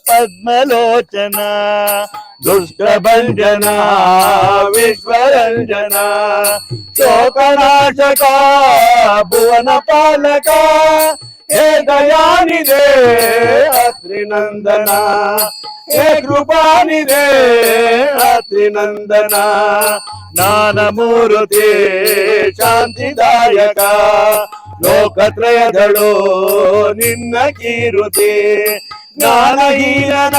ಪದ್ಮಲೋಚನ ದುಷ್ಟಭಂಜನ ವಿಶ್ವರಂಜನ ಶೋಕನಾಶಕ ಭುವನ ಪಾಲಕ ಹೇ ದಯಾನಿದೆ ಅತ್ರಿನಂದನ ಹೇ ಕೃಪಾನಿದೆ ಅತ್ರಿನಂದನ ಜ್ಞಾನಮೂರ್ತಿ ಶಾಂತಿದಾಯಕ ಲೋಕತ್ರಯದಳು ನಿನ್ನ ಕೀರುತಿ ಜ್ಞಾನಹೀನನ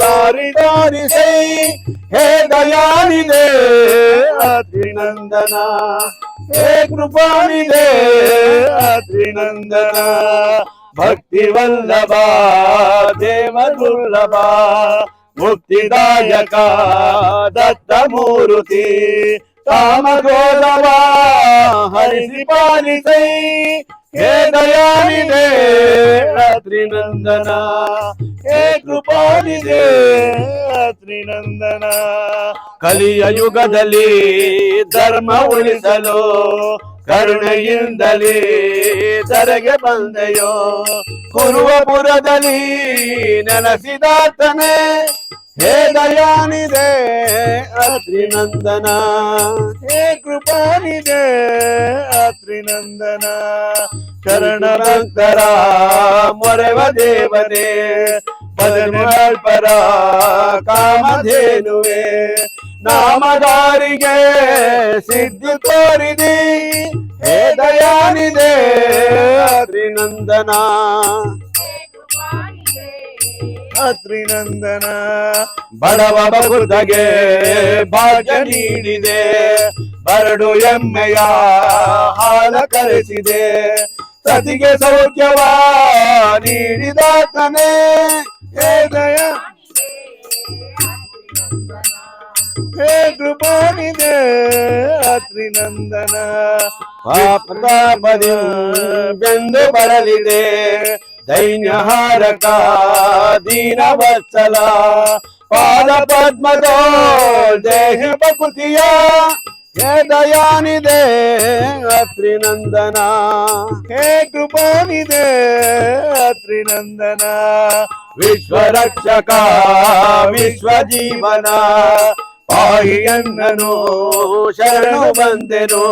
ದಾರಿ ತೋರಿಸೈ ಹೇ ದಯಾನಿದೆ ಅತ್ರಿನಂದನ ಹೇ ಕೃಪಾನಿದೆ ಅತ್ರಿನಂದನ ಭಕ್ತಿ ವಲ್ಲಭ ದೇವ ದುರ್ಲಭ ಮುಕ್ತಿದಾಯಕ ದತ್ತ ಮೂರುತಿ ಕಾಮಗೋಲವ ಹರಿಸಿ ಪಾಲಿಸೈ ಹೇ ದಯಾನಿದೆ ಅತ್ರಿನಂದನ ಹೇ ಕೃಪಾನಿದೆ ಅತ್ರಿನಂದನ ಕಲಿಯ ಯುಗದಲ್ಲಿ ಧರ್ಮ ಉಳಿಸಲು ಕರುಣೆಯಿಂದಲೇ ಧರೆಗೆ ಬಂದೆಯೋ ಕುರುವಪುರದಲ್ಲಿ ನೆಲೆಸಿದಾತನೇ ಹೇ ದಯಾನಿದೆ ಅತ್ರಿನಂದನ ಹೇ ಕೃಪಾನಿದೆ ಅತ್ರಿನಂದನ ಶರಣ ಭಕ್ತರ ಮೊರೆವ ದೇವನೇ ಪರ ಕಾಮಧೇನುವೆ ನಾಮದಾರಿಗೆ ಸಿದ್ಧಿ ತೋರಿದಿ ಹೇ ದಯಾನಿದೆ ಅತ್ರಿನಂದನ ಅತ್ರಿನಂದನ ಬಡವ ಬಗುದಗೆ ಭಾಗ್ಯ ನೀಡಿದೆ ಬರಡು ಎಮ್ಮೆಯ ಹಾಲ ಕರೆಸಿದೆ ಸತಿಗೆ ಸೌಖ್ಯವ ನೀಡಿದಾತನೇ ಹೇ ದಯ ಹೇ ಕೃಪಾನಿದೆ ಅತ್ರಿನಂದನ ಪಾಪದಿ ಬೆಂದು ಬರಲಿದೆ ದೈನ್ಯಹಾರಕ ದೀನ ವತ್ಸಲ ಪಾದ ಪದ್ಮದೋ ದೇಹಿ ಪ್ರಕೃತಿಯ ಹೇ ದಯಾನಿದೆ ಅತ್ರಿನಂದನ ಹೇ ಕೃಪಾನಿದೆ ಅತ್ರಿನಂದನ ವಿಶ್ವರಕ್ಷಕ ವಿಶ್ವಜೀವನ ಪಾಹಿಯನ್ನನು ಶರಣು ಬಂದೆನು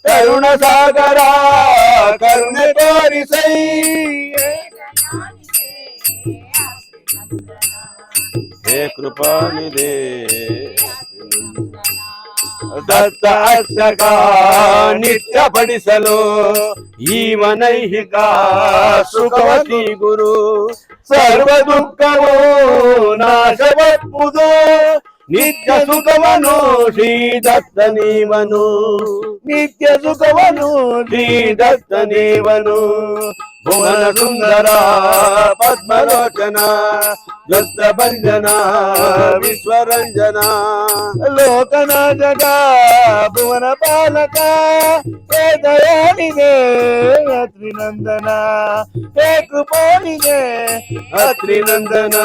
ಕರುಣ ಸಾಗರ ಕರುಣೆ ತೋರಿಸೈ ಹೇ ಕೃಪಾನಿದೆ ದತ್ತ ಅರ್ಚಕ ನಿತ್ಯ ಪಡಿಸಲು ಈವನೈಹಿಕ ಸುಖವತಿ ಗುರು ಸರ್ವ ದುಃಖವೋ ನಾಶವಪ್ಪುದು ನಿತ್ಯ ಸುಖವನು ಶ್ರೀ ದತ್ತ ನೀವನು ನಿತ್ಯ ಸುಖವನು ಶ್ರೀ ದತ್ತ ನೀವನು ಭುವನ ಸುಂದರ ಪದ್ಮಲೋಚನ ದತ್ತ ಭಂಜನ ವಿಶ್ವರಂಜನ ಲೋಕನ ಜಗ ಭುವನ ಪಾಲಕ ಹೇ ದಯಾನಿದೆ ಅತ್ರಿನಂದನ ಹೇ ಕೃಪಾನಿದೆ ಅತ್ರಿನಂದನ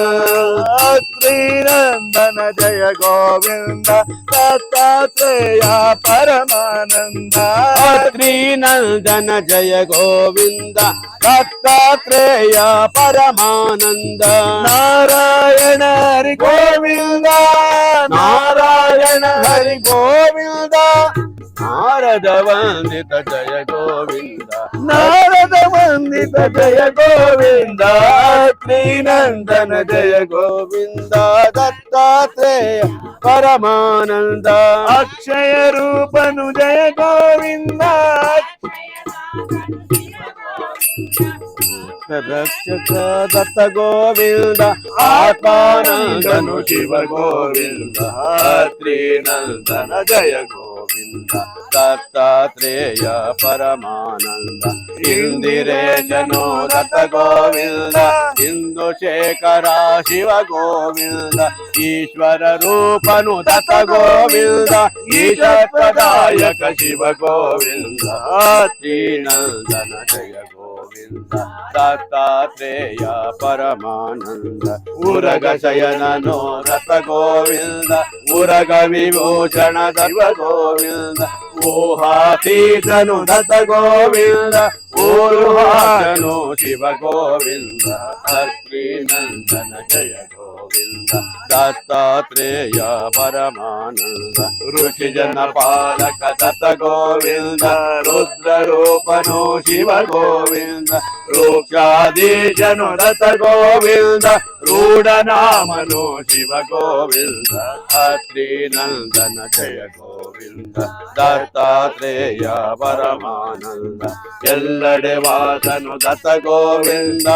ಅತ್ರಿನಂದನ ಜಯ ಗೋವಿಂದ ದತ್ತಾತ್ರೇಯ ಪರಮಾನಂದ ಅತ್ರಿನಂದನ ಜಯ ಗೋವಿಂದ ದತ್ತಾತ್ರೇಯ ಪರಮಾನಂದ ನಾರಾಯಣ ಹರಿ ಗೋವಿಂದ ನಾರಾಯಣ ಹರಿ ಗೋವಿಂದ ನಾರದ ವಂದಿತ ಜಯ ಗೋವಿಂದ ನಾರದ ವಂದಿತ ಜಯ ಗೋವಿಂದ ಶ್ರೀನಂದನ ಜಯ ಗೋವಿಂದ ದತ್ತಾತ್ರೇಯ ಪರಮಾನಂದ ಅಕ್ಷಯ ರೂಪನು ಜಯ ಗೋವಿಂದ ರಕ್ಷಕ ದತ್ತ ಗೋವಿಂದ ಆತ್ಮಾನಂದನು ಶಿವ ಗೋವಿಂದ ತ್ರಿನಂದನ ಜಯ ಗೋವಿಂದ ದತ್ತಾತ್ರೇಯ ಪರಮಾನಂದ ಇಂದಿರೇಶನು ದತ್ತ ಗೋವಿಂದ ಇಂದುಶೇಖರ ಶಿವ ಗೋವಿಂದ ಈಶ್ವರ ರೂಪನು ದತ್ತ ಗೋವಿಂದ ಈಶಪ್ರದಾಯಕ ಶಿವ ಗೋವಿಂದ ತ್ರಿನಂದನ ಜಯ ಗೋವಿಂದ ದತ್ತಾತ್ರೇಯ ಪರಮಾನಂದ ಉರಗ ಶಯನನೋ ರಥ ಗೋವಿಂದ ಉರಗ ವಿಭೂಷಣ ದರ್ವ ಗೋವಿಂದ ಊಹಾತೀತನು ದತ್ತ ಗೋವಿಂದ ಊರುಹಾಸನು ಶಿವ ಗೋವಿಂದ ಅತ್ರಿ ನಂದನ ಜಯ ಗೋವಿಂದ ದತ್ತಾತ್ರೇಯ ಪರಮಾನಂದ ಋಷಿ ಜನ ಪಾಲಕ ದತ್ತ ಗೋವಿಂದ ರುದ್ರ ರೂಪನು ಶಿವ ಗೋವಿಂದ ರೂಕ್ಷಾದೀಶನು ದತ್ತ ಗೋವಿಂದ ರೂಢನಾಮನು ಶಿವ ಗೋವಿಂದ ಅತ್ರಿ ನಂದನ ಜಯ ಗೋವಿಂದ ದತ್ತಾತ್ರೇಯ ಪರಮಾನಂದ ಎಲ್ಲೆಡೆ ವಾಸನು ದತ್ತ ಗೋವಿಂದ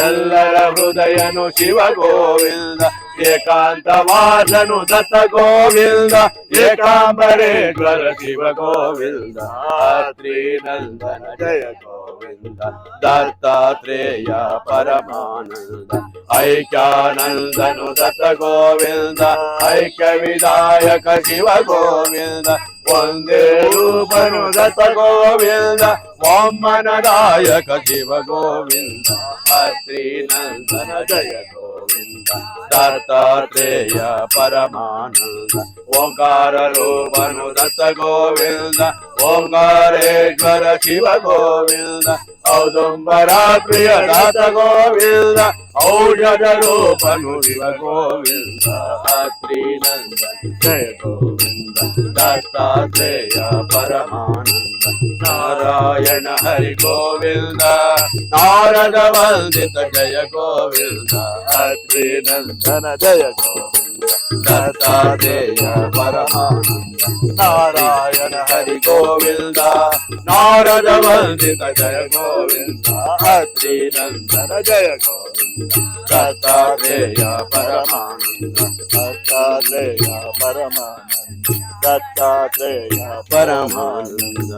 ಎಲ್ಲರ ಹೃದಯನು ಶಿವ ಗೋವಿಂದ ಏಕಾಂತ ವಾಸನು ದತ್ತ ಗೋವಿಂದ ಏಕಾಂಬರೇಶ್ವರ ಶಿವ ಗೋವಿಂದ ಶ್ರೀನಂದನ ಜಯ ಗೋವಿಂದ ದತ್ತಾತ್ರೇಯ ಪರಮಾನಂದ ಐಕ್ಯಾನಂದನು ದತ್ತ ಗೋವಿಂದ ಐಕ್ಯ ವಿಧಾಯಕ ಶಿವ ಗೋವಿಂದ ಒಂದೇ ರೂಪನು ದತ್ತ ಗೋವಿಂದ ವಾಮನದಾಯಕ ಶಿವ ಗೋವಿಂದ ಶ್ರೀನಂದನ ಜಯ ಗೋವಿಂದ ದತ್ತಾತ್ರೇಯ ಪರಮಾನಂದ ಓಂಕಾರ ರೂಪನು ದತ್ತ ಗೋವಿಂದ ಓಂಕಾರೇಶ್ವರ ಶಿವ ಗೋವಿಂದ ಔದುಂಬರ ಪ್ರಿಯ ದತ್ತ ಗೋವಿಂದ ಔಷಧ ರೂಪನು ಶಿವ ಗೋವಿಂದ ಶ್ರೀನಂದನ ಜಯ ಗೋವಿಂದ ದತ್ತಾತ್ರೇಯ ಪರಮಾನಂದ ನಾರಾಯಣ ಹರಿ ಗೋವಿಂದ ನಾರದ ವಂದಿತ ಜಯ ಗೋವಿಂದ ಶ್ರೀನಂದನ ಜಯ ಗೋವಿಂದ ದತ್ತಾತ್ರೇಯ ಪರಮಾನಂದ ನಾರಾಯಣ ಹರಿ ಗೋವಿಂದ ನಾರದ ವಂದಿತ ಜಯ ಗೋವಿಂದ ಶ್ರೀನಂದನ ಜಯ ಗೋವಿಂದ ದತ್ತಾತ್ರೇಯ ಪರಮಾನಂದ ದತ್ತಾತ್ರೇಯ ಪರಮಾನಂದ ದತ್ತಾತ್ರೇಯ ಪರಮಾನಂದ